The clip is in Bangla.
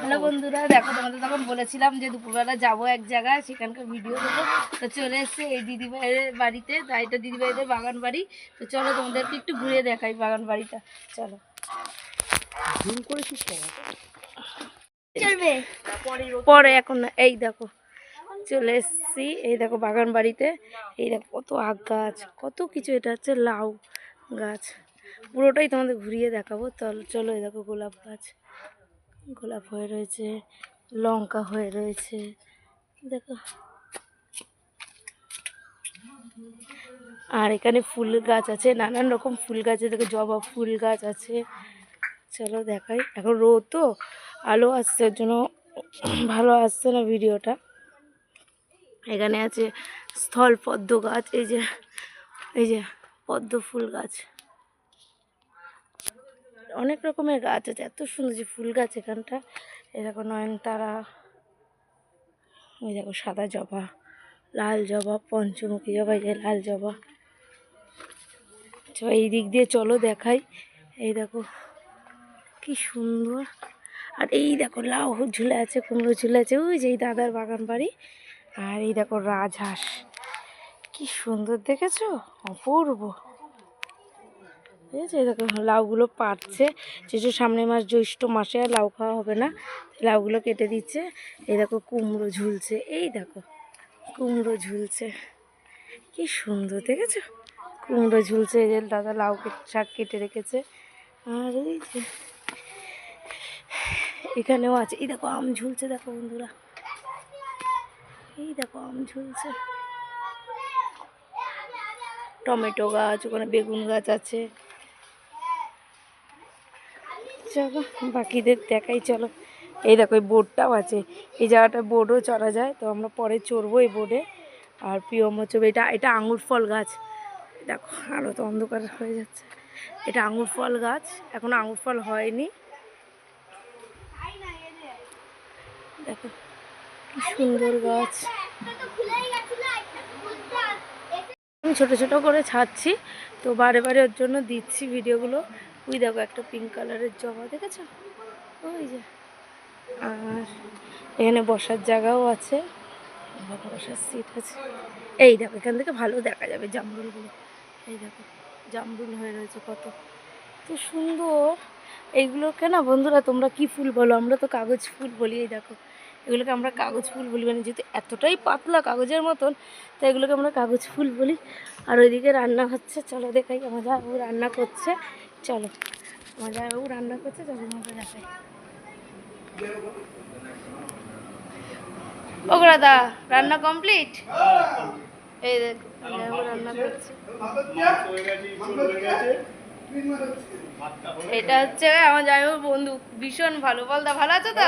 হ্যালো বন্ধুরা, দেখো তোমাদের তখন বলেছিলাম যে দুপুরবেলা যাবো এক জায়গায়, সেখানকার ভিডিও দেবো। তো চলে এসছে এই দিদিভাইয়ের বাড়িতে, তাই এটা দিদিভাইদের বাগান বাড়ি। তো চলো তোমাদেরকে একটু ঘুরে দেখাই বাগান বাড়িটা, চলো। পরে এখন এই দেখো চলে এসছি, এই দেখো বাগান বাড়িতে। এই দেখো কত আখ গাছ, কত কিছু। এটা হচ্ছে লাউ গাছ, পুরোটাই তোমাদের ঘুরিয়ে দেখাবো। চলো এই দেখো গোলাপ গাছ, গোলাপ হয়ে রয়েছে, লঙ্কা হয়ে রয়েছে, দেখো। আর এখানে ফুল গাছ আছে, নানান রকম ফুল গাছ আছে, দেখো জবা ফুল গাছ আছে। চলো দেখাই, এখন রোদ তো, আলো আসছে, ওর জন্য ভালো আসছে না ভিডিওটা। এখানে আছে স্থল পদ্ম গাছ, এই যে পদ্ম ফুল গাছ, অনেক রকমের গাছ আছে, এত সুন্দর যে ফুল গাছ এখানটা। এই দেখো নয়নতারা, এই দেখো সাদা জবা, লাল জবা, পঞ্চমুখী জবা, এই যে লাল জবা। এই দিক দিয়ে চলো দেখাই, এই দেখো কি সুন্দর। আর এই দেখো লাউ ঝুলে আছে, কুমড়ো ঝুলে আছে, ওই যে এই দাদার বাগান বাড়ি। আর এই দেখো রাজহাঁস, কি সুন্দর দেখেছো, অপূর্ব। ঠিক আছে, এই দেখো লাউগুলো পাড়ছে, যেহেতু সামনের মাস জ্যৈষ্ঠ মাসে আর লাউ খাওয়া হবে না, লাউগুলো কেটে দিচ্ছে। এই দেখো কুমড়ো ঝুলছে, এই দেখো কুমড়ো ঝুলছে, কি সুন্দর দেখেছো, কুমড়ো ঝুলছে। এই যে দাদা লাউ শাক কেটে রেখেছে। আর এই যে এখানেও আছে, এই দেখো আম ঝুলছে, দেখো বন্ধুরা, এই দেখো আম ঝুলছে। টমেটো গাছ, ওখানে বেগুন গাছ আছে। চলো বাকিদের দেখাই, চলো। এই দেখো এই বোর্ডটাও আছে, এই জায়গাটা বোর্ডও চড়া যায়, তো আমরা পরে চড়বো এই বোর্ডে। আর প্রিয় মোচব, এটা আঙুর ফল গাছ, দেখো আরও তো অন্ধকার হয়ে যাচ্ছে। এটা আঙুর ফল গাছ, এখনো আঙুর ফল হয়নি। দেখো কি সুন্দর গাছ। আমি ছোটো ছোটো করে ছাড়ছি, তো বারে বারে ওর জন্য দিচ্ছি ভিডিওগুলো। ওই দেখো একটা পিঙ্ক কালারের জবা দেখেছো, ওই যে। আর এখানে বসার জায়গাও আছে, বসার সিট আছে। এই দেখো এখান থেকে ভালো দেখা যাবে জামরুলগুলো, এই দেখো জামরুল হয়ে রয়েছে কত, তো সুন্দর। এইগুলোকে না বন্ধুরা তোমরা কি ফুল বলো, আমরা তো কাগজ ফুল বলি। এই দেখো এগুলোকে আমরা কাগজ ফুল বলি, মানে যেহেতু এতটাই পাতলা কাগজের মতন, তো এগুলোকে আমরা কাগজ ফুল বলি। আর ওইদিকে রান্না হচ্ছে, চলো দেখাই। আমার জামাইবাবু রান্না করছে, চলো আমার জামাইবাবু রান্না করছে, চলো আমাকে দেখাই। ও দাদা রান্না কমপ্লিট, এই দেখো জামাইবাবু রান্না করছে। এটা হচ্ছে আমার জামাইবাবুর বন্ধু, ভীষণ ভালো। বলদা ভালো আছো তো?